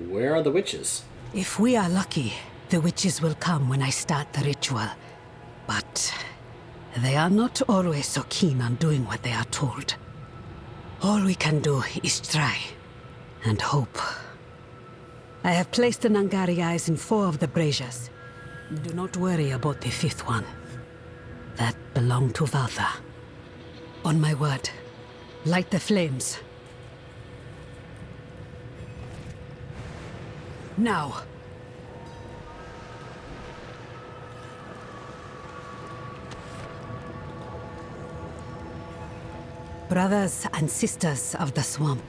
Where are the witches? If we are lucky, the witches will come when I start the ritual. But they are not always so keen on doing what they are told. All we can do is try and hope. I have placed the Nangari eyes in 4 of the braziers. Do not worry about the 5th one. That belonged to Valtha. On my word, light the flames. Now. Brothers and sisters of the swamp,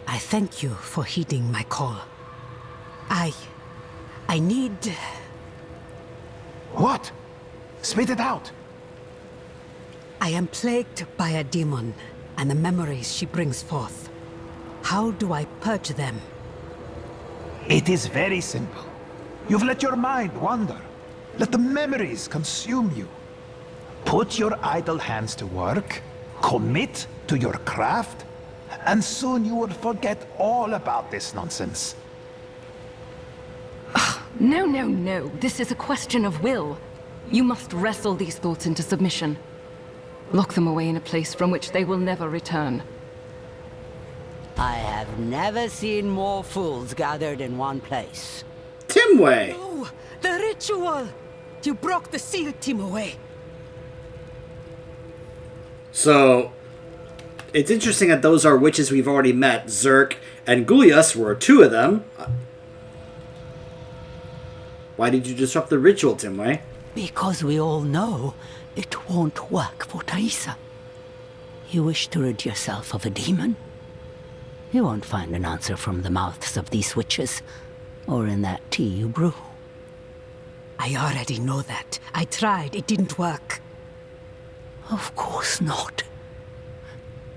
I thank you for heeding my call. I need... What? Spit it out! I am plagued by a demon and the memories she brings forth. How do I purge them? It is very simple. You've let your mind wander. Let the memories consume you. Put your idle hands to work, commit to your craft, and soon you will forget all about this nonsense. No, no, no. This is a question of will. You must wrestle these thoughts into submission. Lock them away in a place from which they will never return. I have never seen more fools gathered in one place. Timway! No! The ritual! You broke the seal, Timway. So, it's interesting that those are witches we've already met. Zerk and Gulius were 2 of them. Why did you disrupt the ritual, Timway? Because we all know it won't work for Thaisa. You wish to rid yourself of a demon? You won't find an answer from the mouths of these witches, or in that tea you brew. I already know that. I tried. It didn't work. Of course not.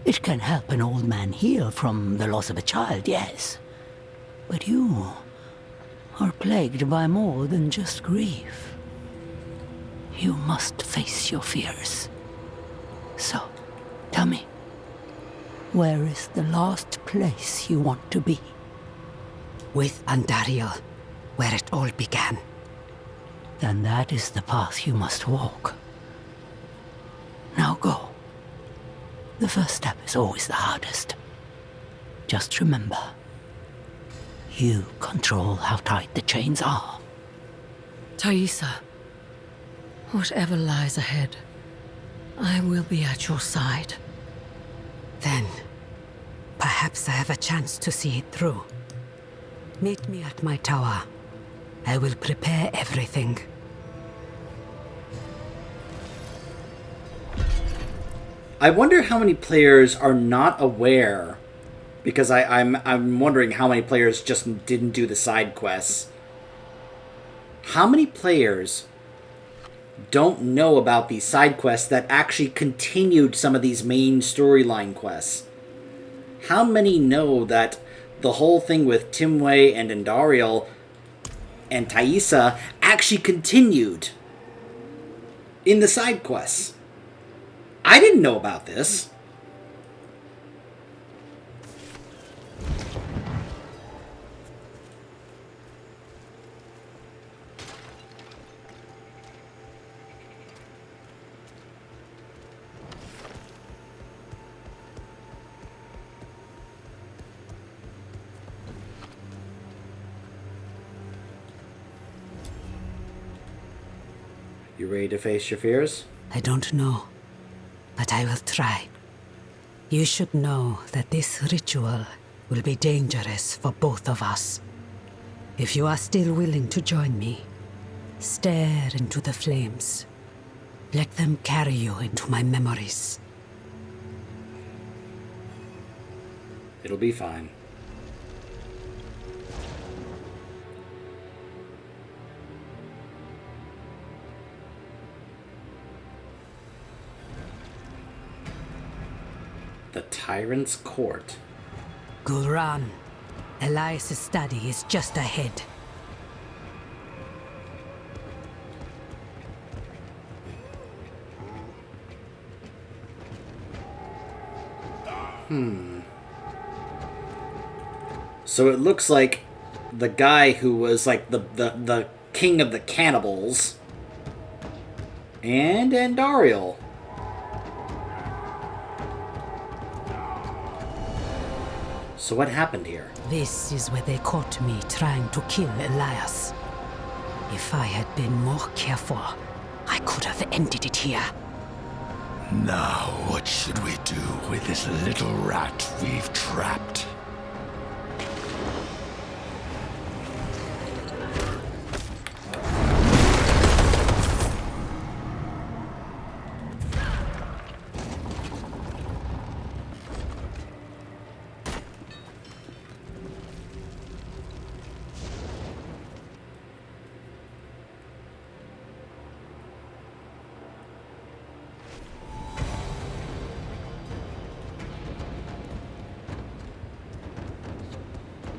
It can help an old man heal from the loss of a child, yes. But you are plagued by more than just grief. You must face your fears. So, tell me, where is the last place you want to be? With Andariel, where it all began. Then that is the path you must walk. Now go. The first step is always the hardest. Just remember, you control how tight the chains are. Thaisa, whatever lies ahead, I will be at your side. Then, perhaps I have a chance to see it through. Meet me at my tower. I will prepare everything. I wonder how many players are not aware, because I'm wondering how many players just didn't do the side quests. How many players don't know about these side quests that actually continued some of these main storyline quests? How many know that the whole thing with Timway and Andariel and Thaisa actually continued in the side quests? I didn't know about this. You ready to face your fears? I don't know, but I will try. You should know that this ritual will be dangerous for both of us. If you are still willing to join me, stare into the flames. Let them carry you into my memories. It'll be fine. The Tyrant's Court. Gulran, Elias' study is just ahead. So it looks like the guy who was like the king of the cannibals. And Andariel. So what happened here? This is where they caught me trying to kill Elias. If I had been more careful, I could have ended it here. Now, what should we do with this little rat we've trapped?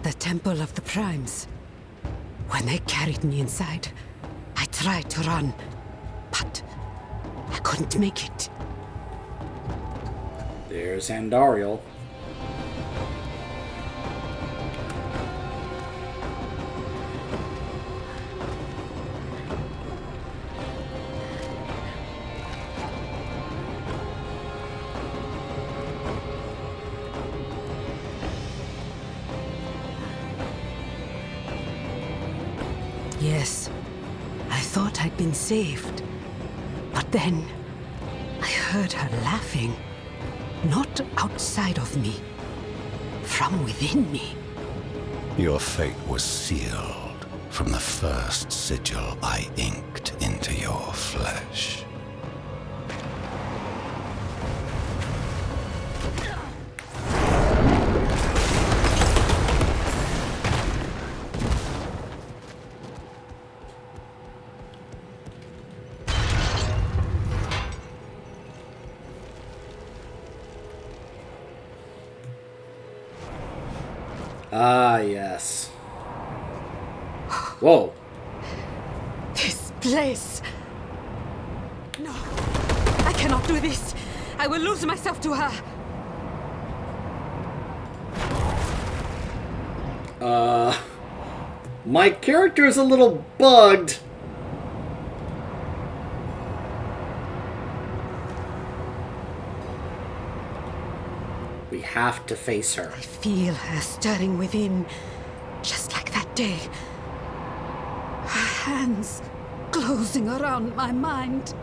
The Temple of the Primes. When they carried me inside, I tried to run, but I couldn't make it. There's Andariel. Yes, I thought I'd been saved. But then, I heard her laughing. Not outside of me. From within me. Your fate was sealed from the first sigil I inked into your flesh. Ah, yes. Whoa. This place! No, I cannot do this. I will lose myself to her. My character is a little bugged. We have to face her. I feel her stirring within, just like that day. Her hands closing around my mind,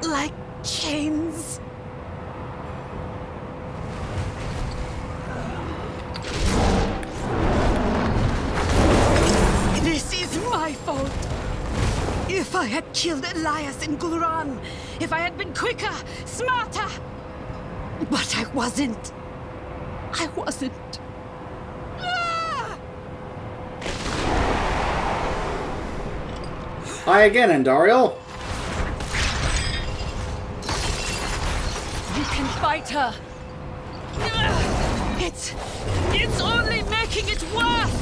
like chains. This is my fault. If I had killed Elias in Gulran, if I had been quicker, smarter. But I wasn't. I wasn't. Ah! Hi again, Andariel. You can fight her. It's only making it worse.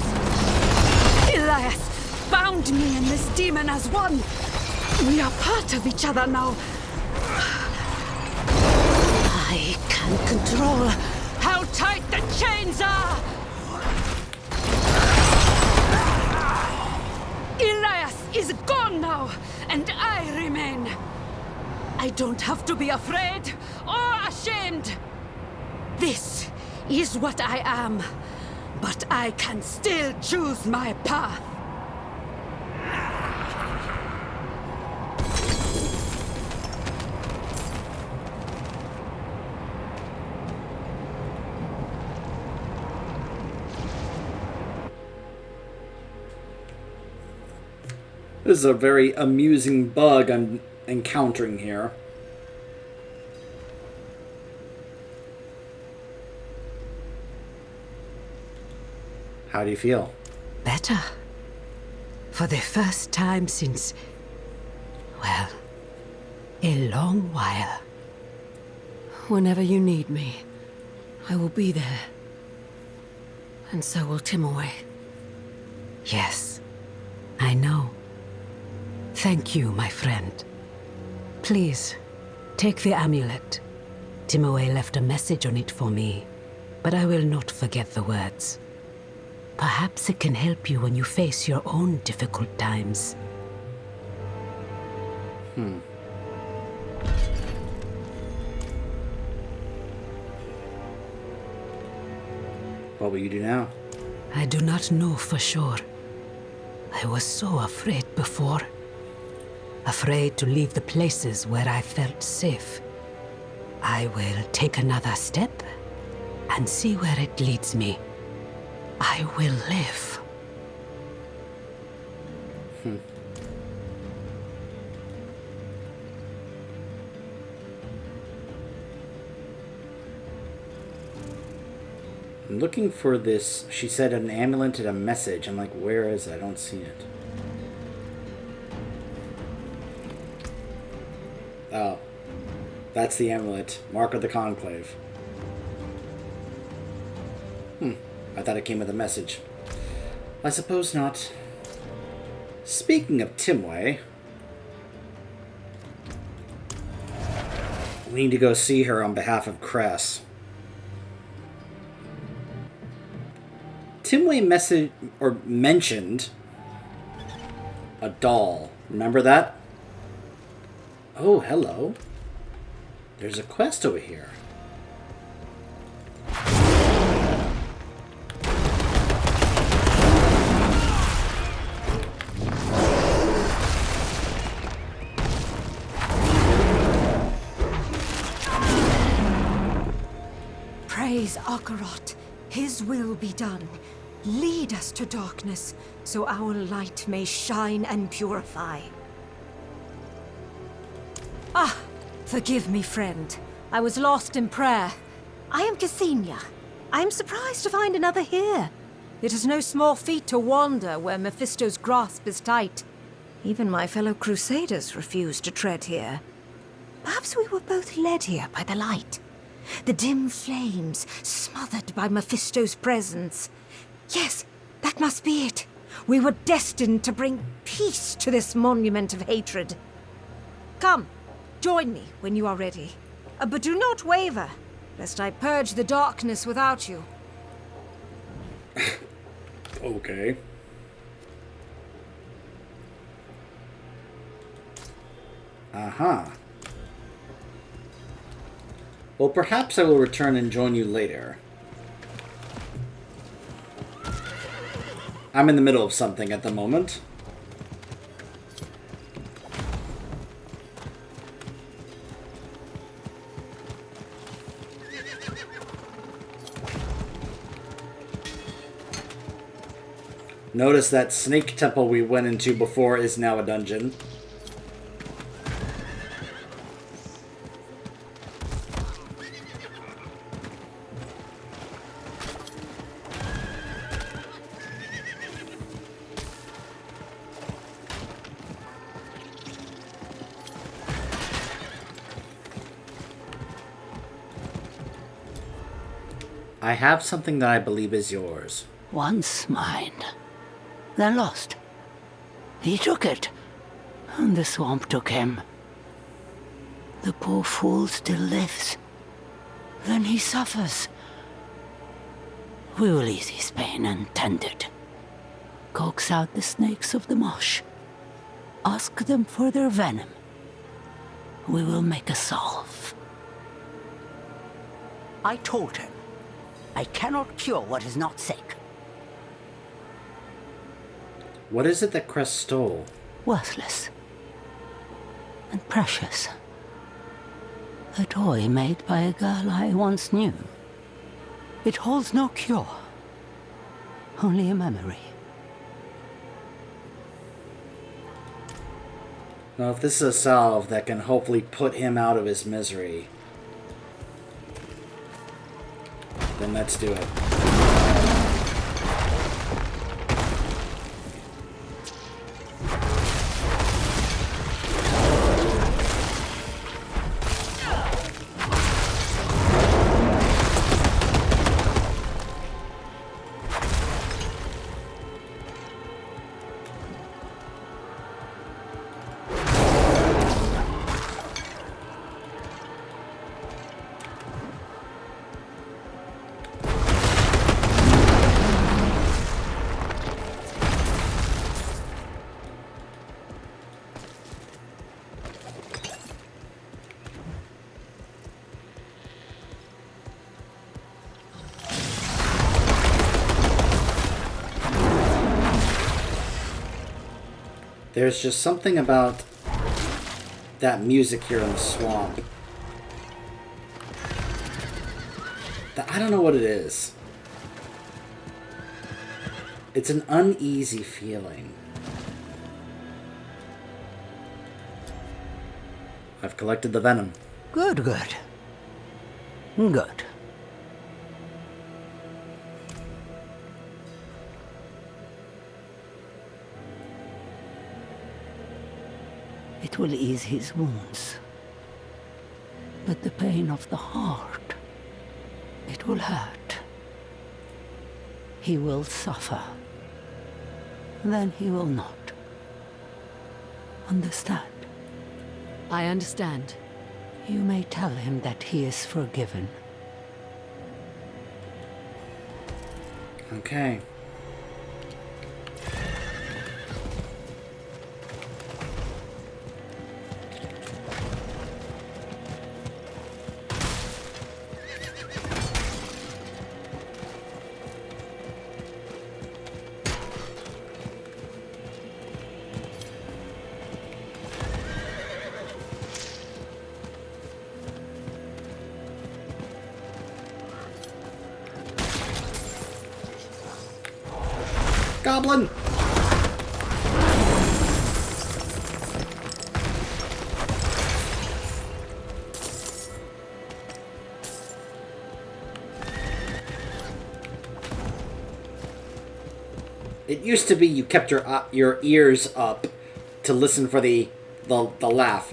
Elias bound me and this demon as one. We are part of each other now. I can control how tight the chains are! Elias is gone now, and I remain. I don't have to be afraid or ashamed. This is what I am, but I can still choose my path. This is a very amusing bug I'm encountering here. How do you feel? Better. For the first time since, well, a long while. Whenever you need me, I will be there. And so will Timaway. Yes, I know. Thank you, my friend. Please, take the amulet. Timaway left a message on it for me, but I will not forget the words. Perhaps it can help you when you face your own difficult times. What will you do now? I do not know for sure. I was so afraid before. Afraid to leave the places where I felt safe. I will take another step and see where it leads me. I will live. I'm looking for this. She said an amulet and a message. I'm like, where is it? I don't see it. Oh. That's the amulet. Mark of the Conclave. I thought it came with a message. I suppose not. Speaking of Timway, we need to go see her on behalf of Kres. Timway mentioned a doll. Remember that? Oh, hello. There's a quest over here. Praise Akarot. His will be done. Lead us to darkness, so our light may shine and purify. Ah, forgive me, friend. I was lost in prayer. I am Ksenia. I am surprised to find another here. It is no small feat to wander where Mephisto's grasp is tight. Even my fellow crusaders refuse to tread here. Perhaps we were both led here by the light. The dim flames smothered by Mephisto's presence. Yes, that must be it. We were destined to bring peace to this monument of hatred. Come, join me when you are ready. But do not waver, lest I purge the darkness without you. Okay. Aha. Well, perhaps I will return and join you later. I'm in the middle of something at the moment. Notice that snake temple we went into before is now a dungeon. I have something that I believe is yours. Once mine, then lost. He took it, and the swamp took him. The poor fool still lives. Then he suffers. We will ease his pain and tend it. Coax out the snakes of the marsh. Ask them for their venom. We will make a salve. I told him, I cannot cure what is not sick. What is it that Kres stole? Worthless. And precious. A toy made by a girl I once knew. It holds no cure. Only a memory. Now, if this is a salve that can hopefully put him out of his misery, then let's do it. There's just something about that music here in the swamp. I don't know what it is. It's an uneasy feeling. I've collected the venom. Good, good. Good. It will ease his wounds. But the pain of the heart, it will hurt. He will suffer. Then he will not. Understand? I understand. You may tell him that he is forgiven. Okay. Goblin! It used to be you kept your ears up to listen for the laugh.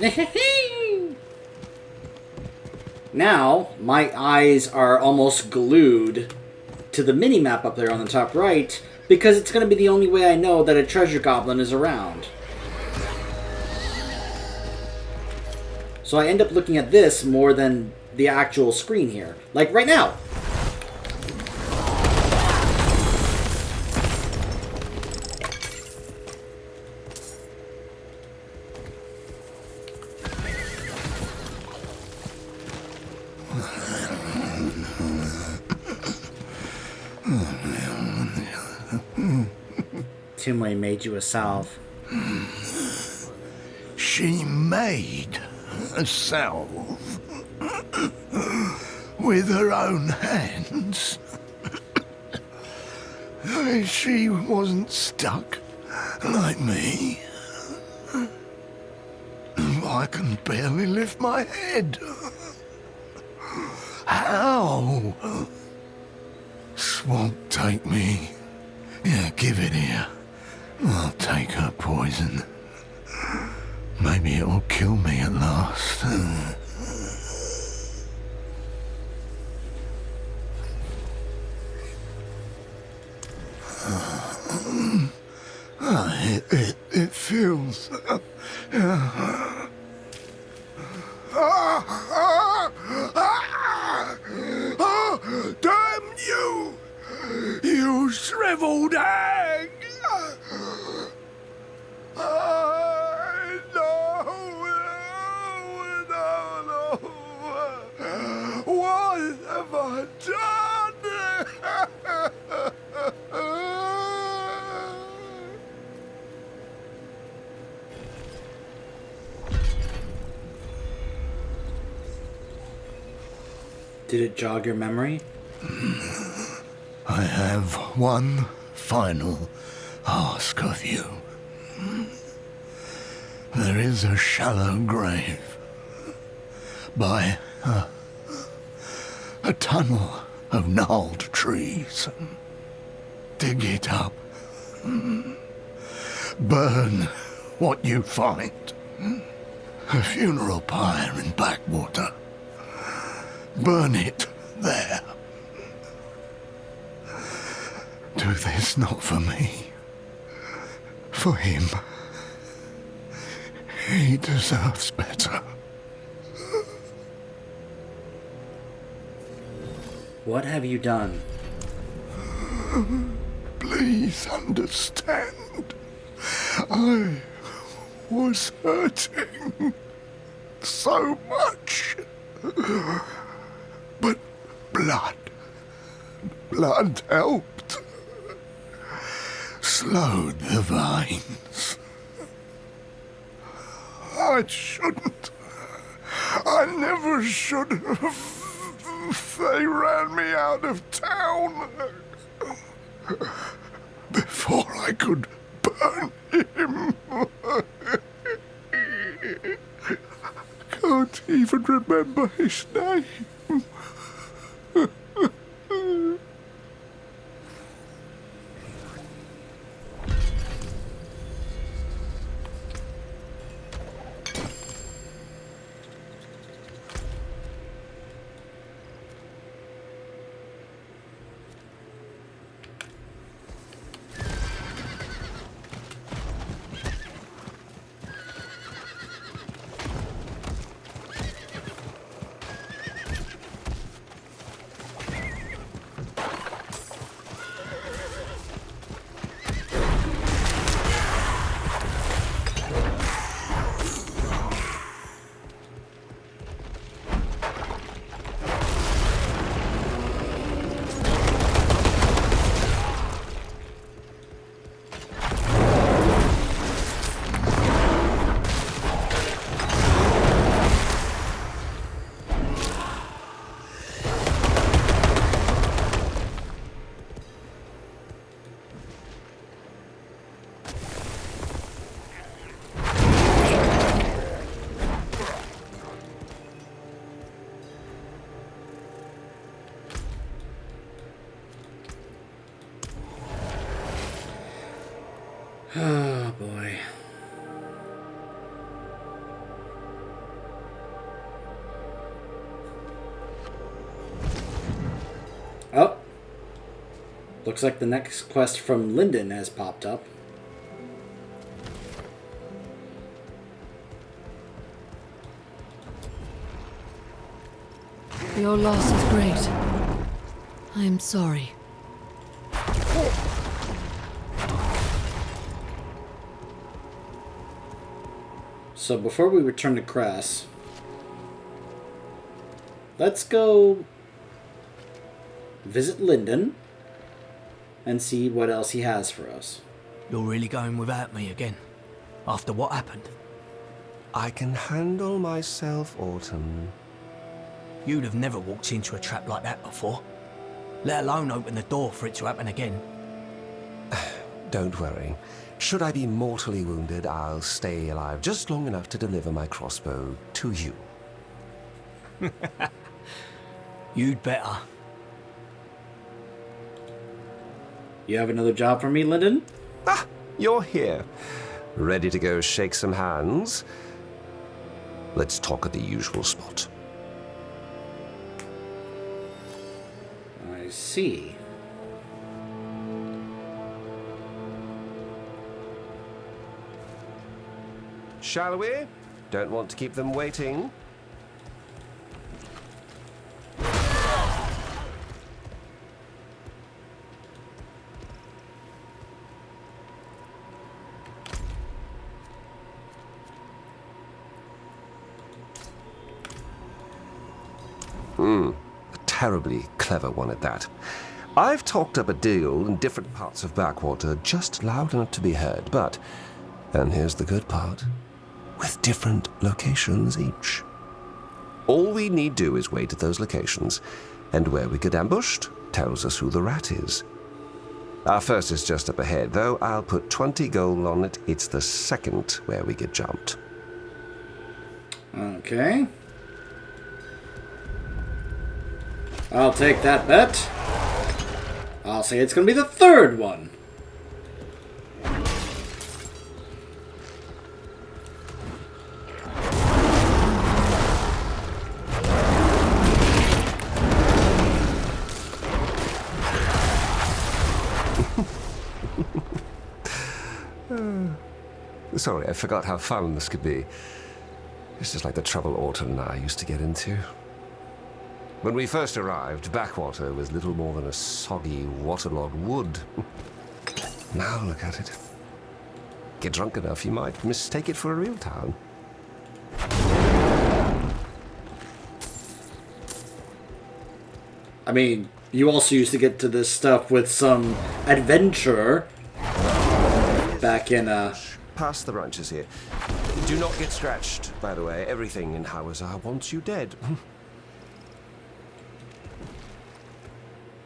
Now, my eyes are almost glued to the mini-map up there on the top right, because it's going to be the only way I know that a treasure goblin is around. So I end up looking at this more than the actual screen here. Like right now. Timway made you a salve. She made a salve with her own hands. She wasn't stuck like me. I can barely lift my head. How? Swamp, take me. Yeah, give it here. I'll take her poison. Maybe it'll kill me at last. It feels... Damn you! You shriveled hag! No. What have I done? Did it jog your memory? I have one final ask of you. There is a shallow grave by a tunnel of gnarled trees. Dig it up. Burn what you find. A funeral pyre in Blackwater. Burn it there. Do this not for me. For him. He deserves better. What have you done? Please understand. I was hurting so much. But blood helped. Slowed the veins. I shouldn't. I never should have. They ran me out of town before I could burn him. I can't even remember his name. Oh, boy. Oh. Looks like the next quest from Linden has popped up. Your loss is great. I am sorry. So before we return to Kres, let's go visit Linden and see what else he has for us. You're really going without me again? After what happened? I can handle myself, Autumn. You'd have never walked into a trap like that before, let alone open the door for it to happen again. Don't worry. Should I be mortally wounded, I'll stay alive just long enough to deliver my crossbow to you. You'd better. You have another job for me, Linden? Ah, you're here. Ready to go shake some hands? Let's talk at the usual spot. I see. Shall we? Don't want to keep them waiting. A terribly clever one at that. I've talked up a deal in different parts of Backwater just loud enough to be heard, but, and here's the good part, with different locations each. All we need do is wait at those locations, and where we get ambushed tells us who the rat is. Our first is just up ahead, though I'll put 20 gold on it. It's the second where we get jumped. Okay. I'll take that bet. I'll say it's going to be the third one. Sorry, I forgot how fun this could be. It's just like the trouble Autumn and I used to get into. When we first arrived, Backwater was little more than a soggy, waterlogged wood. Now look at it. Get drunk enough, you might mistake it for a real town. I mean, you also used to get to this stuff with some adventure back in, Past the ranches here. Do Do not get scratched, by the way. Everything in Hawazar wants you dead.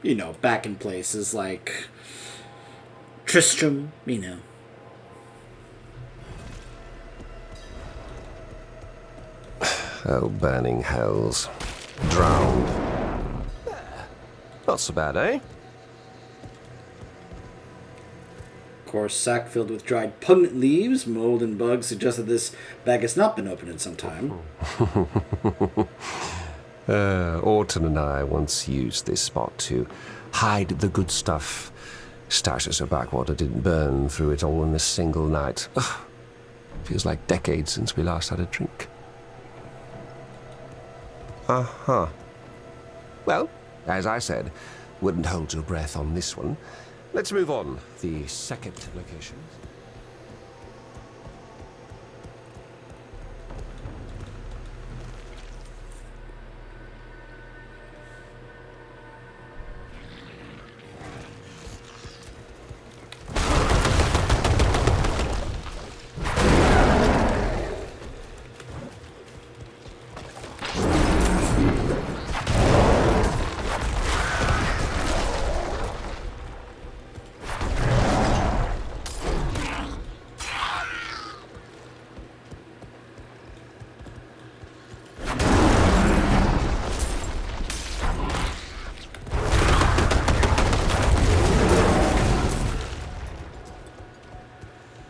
You know, back in places like Tristram, you know. Oh, burning hells. Drowned. Not so bad, eh? Of course, sack filled with dried pungent leaves, mold, and bugs suggest that this bag has not been opened in some time. Orton and I once used this spot to hide the good stuff. Stashes of backwater didn't burn through it all in a single night. Ugh. Feels like decades since we last had a drink. Uh-huh. Well, as I said, wouldn't hold your breath on this one. Let's move on. The second location.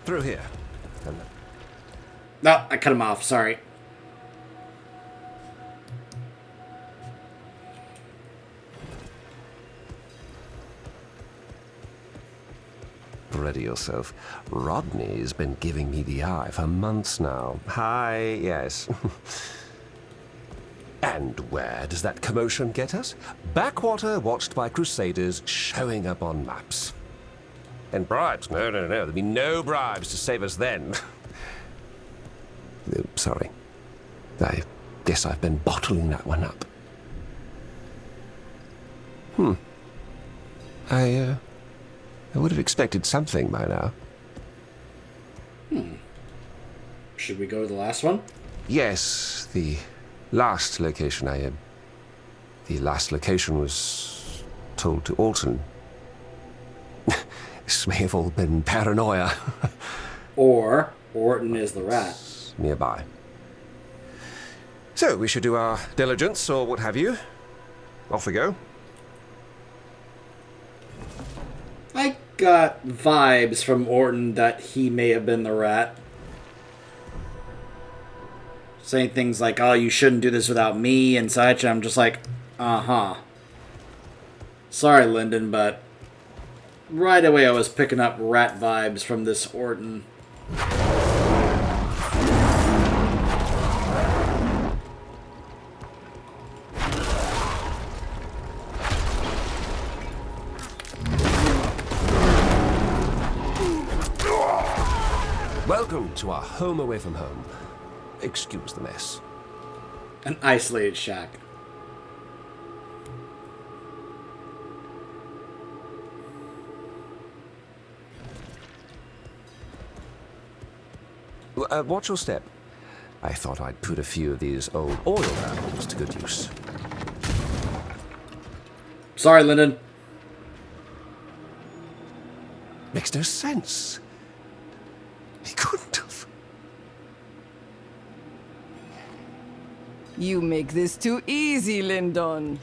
Through here. No, I cut him off, sorry. Ready yourself. Rodney's been giving me the eye for months now. Hi, yes. And where does that commotion get us? Backwater watched by crusaders showing up on maps. And bribes? No. There'll be no bribes to save us then. Sorry. I guess I've been bottling that one up. I would have expected something by now. Should we go to the last one? Yes, the last location the last location was told to Alton. This may have all been paranoia. Or Orton is the rat. Nearby. So, we should do our diligence, or what have you. Off we go. I got vibes from Orton that he may have been the rat. Saying things like, oh, you shouldn't do this without me and such. And I'm just like, uh-huh. Sorry, Lyndon, but right away I was picking up rat vibes from this Orton. Welcome to our home away from home. Excuse the mess. An isolated shack. Watch your step. I thought I'd put a few of these old oil barrels to good use. Sorry, Lyndon. Makes no sense. He couldn't have. You make this too easy, Lyndon.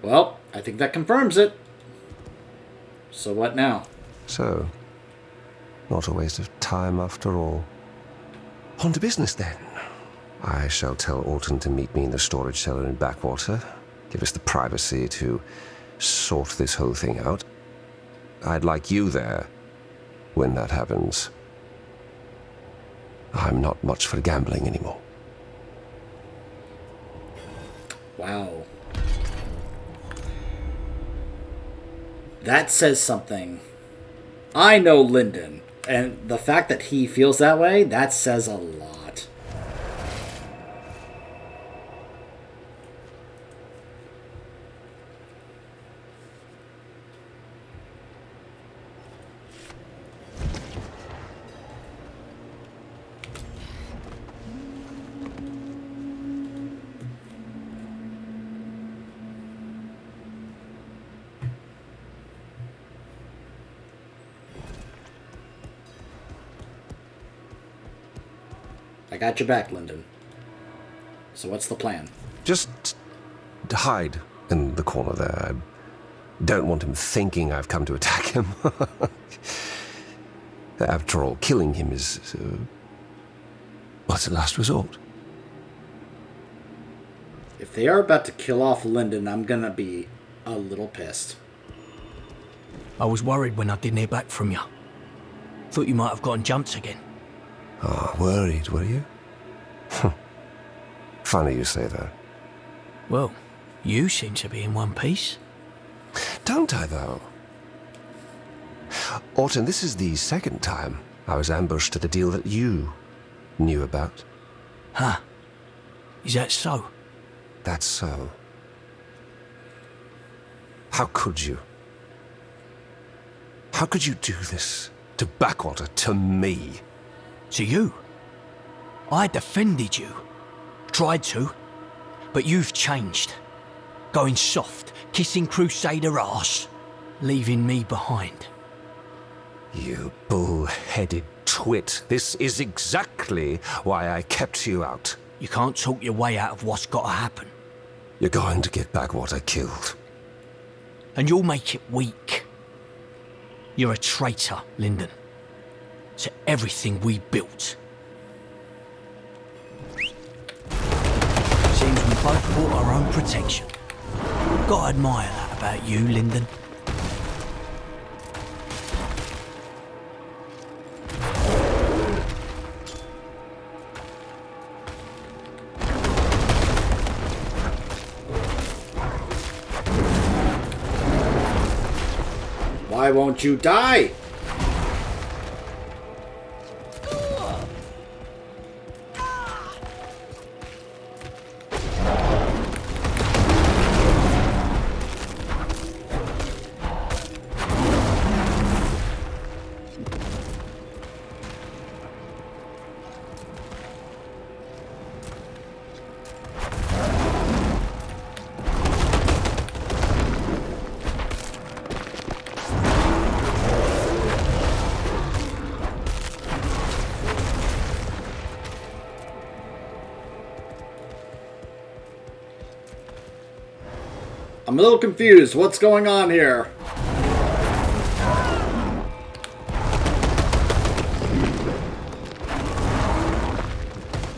Well, I think that confirms it. So what now? So, not a waste of time after all. On to business then. I shall tell Orton to meet me in the storage cellar in Backwater. Give us the privacy to sort this whole thing out. I'd like you there when that happens. I'm not much for gambling anymore. Wow. That says something. I know Lyndon, and the fact that he feels that way, that says a lot. I got your back, Lyndon. So what's the plan? Just hide in the corner there. I don't want him thinking I've come to attack him. After all, killing him is... what's the last resort? If they are about to kill off Lyndon, I'm gonna be a little pissed. I was worried when I didn't hear back from you. Thought you might have gotten jumped again. Oh, worried, were you? Funny you say that. Well, you seem to be in one piece. Don't I, though? Orton, this is the second time I was ambushed at a deal that you knew about. Huh. Is that so? That's so. How could you? How could you do this to Backwater, to me? To you? I defended you. Tried to. But you've changed. Going soft, kissing Crusader arse, leaving me behind. You bull-headed twit. This is exactly why I kept you out. You can't talk your way out of what's got to happen. You're going to get Backwater killed. And you'll make it weak. You're a traitor, Lyndon. To everything we built. Seems we both bought our own protection. Gotta admire that about you, Lyndon. Why won't you die? I'm a little confused. What's going on here?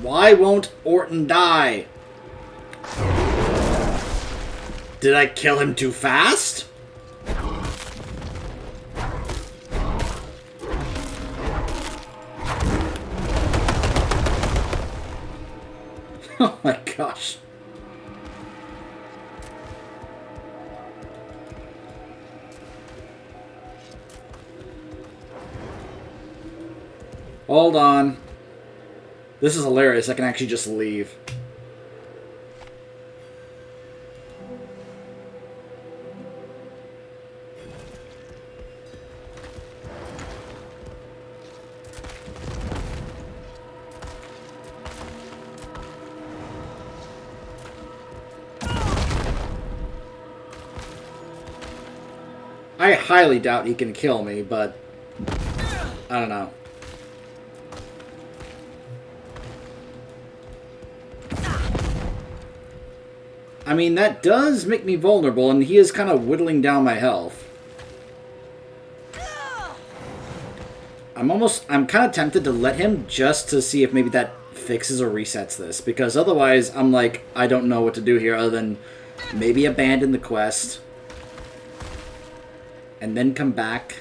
Why won't Orton die? Did I kill him too fast? Oh my gosh. Hold on. This is hilarious. I can actually just leave. I highly doubt he can kill me, but I don't know. I mean, that does make me vulnerable, and he is kind of whittling down my health. I'm kind of tempted to let him just to see if maybe that fixes or resets this, because otherwise I'm like, I don't know what to do here other than maybe abandon the quest and then come back.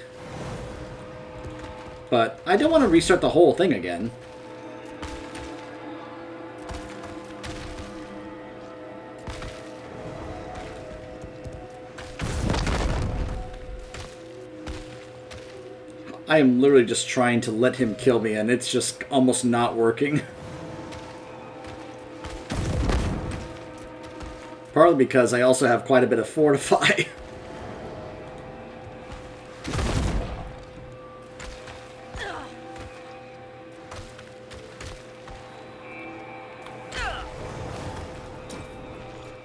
But I don't want to restart the whole thing again. I am literally just trying to let him kill me, and it's just almost not working. Partly because I also have quite a bit of Fortify.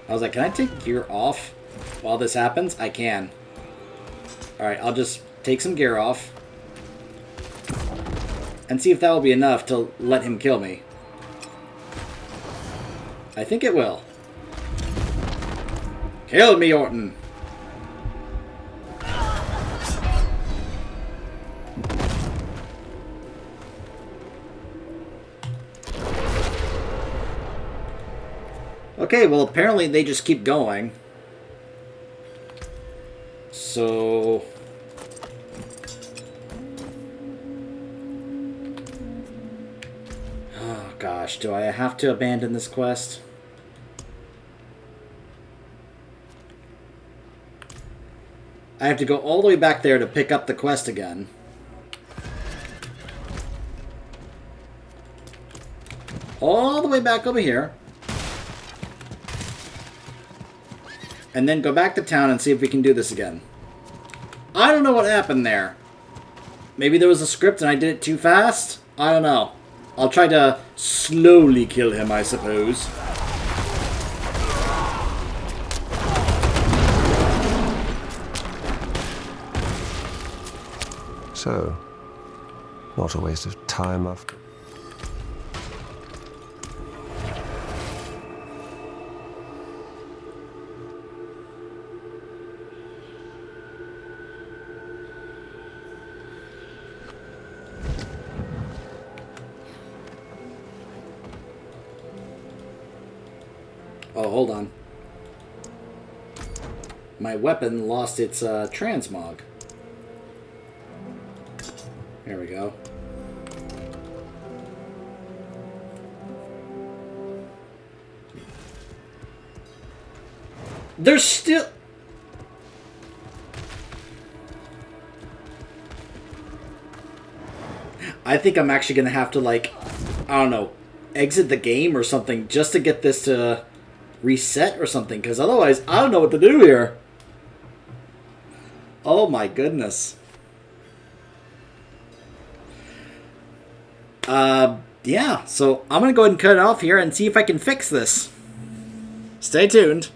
I was like, can I take gear off while this happens? I can. Alright, I'll just take some gear off and see if that will be enough to let him kill me. I think it will. Kill me, Orton. Okay, well, apparently they just keep going. So... oh, gosh. Do I have to abandon this quest? I have to go all the way back there to pick up the quest again. All the way back over here. And then go back to town and see if we can do this again. I don't know what happened there. Maybe there was a script and I did it too fast? I don't know. I'll try to slowly kill him, I suppose. So, not a waste of time after... Oh, hold on. My weapon lost its transmog. There we go. There's still... I think I'm actually going to have to, like, I don't know, exit the game or something just to get this to reset or something, because otherwise I don't know what to do here. Oh my goodness. Yeah, so I'm going to go ahead and cut it off here and see if I can fix this. Stay tuned.